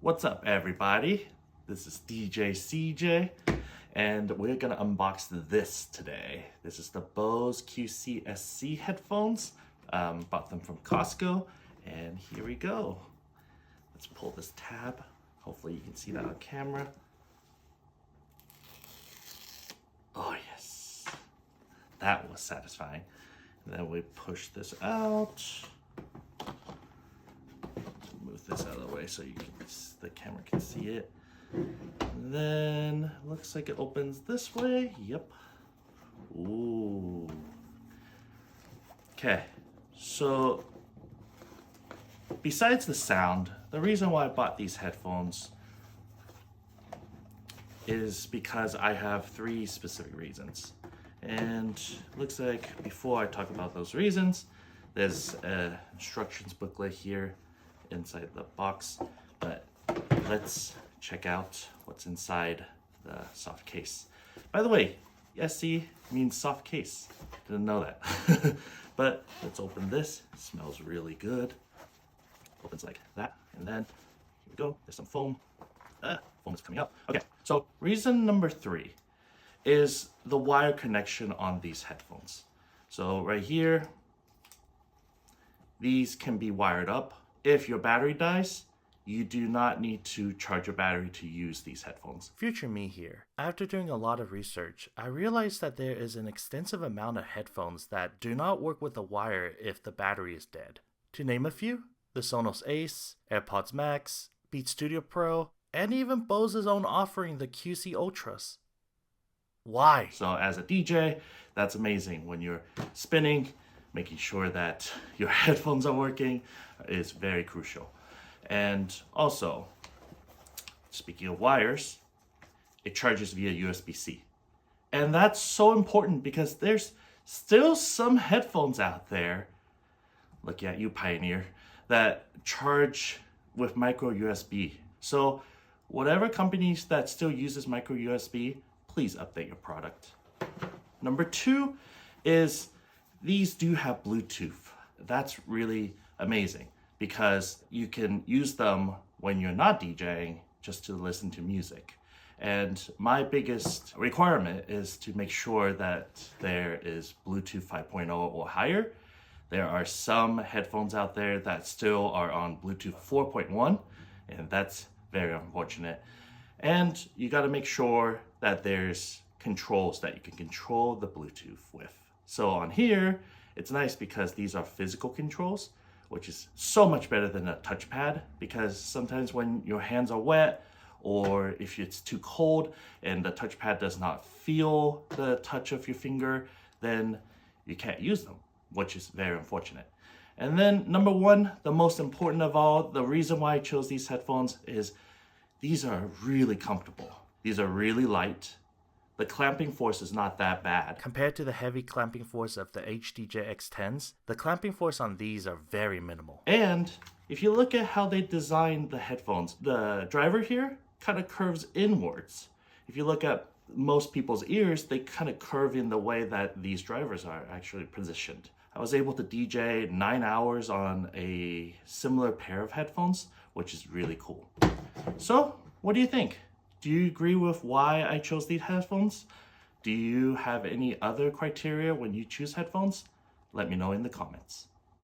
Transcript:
What's up, everybody? This is DJ CJ, and we're gonna unbox this today. This is the Bose QCSC headphones. Bought them from Costco, and here we go. Let's pull this tab. Hopefully you can see that on camera. Oh yes, that was satisfying. And then we push this out. Move this out of the way so the camera can see it. And then looks like it opens this way. Yep. Ooh. Okay. So besides the sound, the reason why I bought these headphones is because I have 3 specific reasons. And looks like before I talk about those reasons, there's an instructions booklet here inside the box, but let's check out what's inside the soft case. By the way, SC means soft case. Didn't know that. But let's open this. It smells really good. Opens like that, and then here we go. There's some foam. Foam is coming up. Okay, so reason number 3 is the wire connection on these headphones. So right here, these can be wired up. If your battery dies, you do not need to charge your battery to use these headphones. Future me here. After doing a lot of research, I realized that there is an extensive amount of headphones that do not work with a wire if the battery is dead. To name a few, the Sonos Ace, AirPods Max, Beats Studio Pro, and even Bose's own offering, the QC Ultras. Why? So as a DJ, that's amazing. When you're spinning, making sure that your headphones are working is very crucial. And also, speaking of wires, it charges via USB-C. And that's so important because there's still some headphones out there, look at you, Pioneer, that charge with micro USB. So whatever companies that still uses micro USB, please update your product. Number 2 is these do have Bluetooth. That's really amazing because you can use them when you're not DJing just to listen to music. And my biggest requirement is to make sure that there is Bluetooth 5.0 or higher. There are some headphones out there that still are on Bluetooth 4.1, and that's very unfortunate. And you got to make sure that there's controls that you can control the Bluetooth with. So on here, it's nice because these are physical controls, which is so much better than a touchpad, because sometimes when your hands are wet or if it's too cold and the touchpad does not feel the touch of your finger, then you can't use them, which is very unfortunate. And then number 1, the most important of all, the reason why I chose these headphones is these are really comfortable. These are really light. The clamping force is not that bad. Compared to the heavy clamping force of the HDJ X10s, the clamping force on these are very minimal. And if you look at how they designed the headphones, the driver here kind of curves inwards. If you look at most people's ears, they kind of curve in the way that these drivers are actually positioned. I was able to DJ 9 hours on a similar pair of headphones, which is really cool. So, what do you think? Do you agree with why I chose these headphones? Do you have any other criteria when you choose headphones? Let me know in the comments.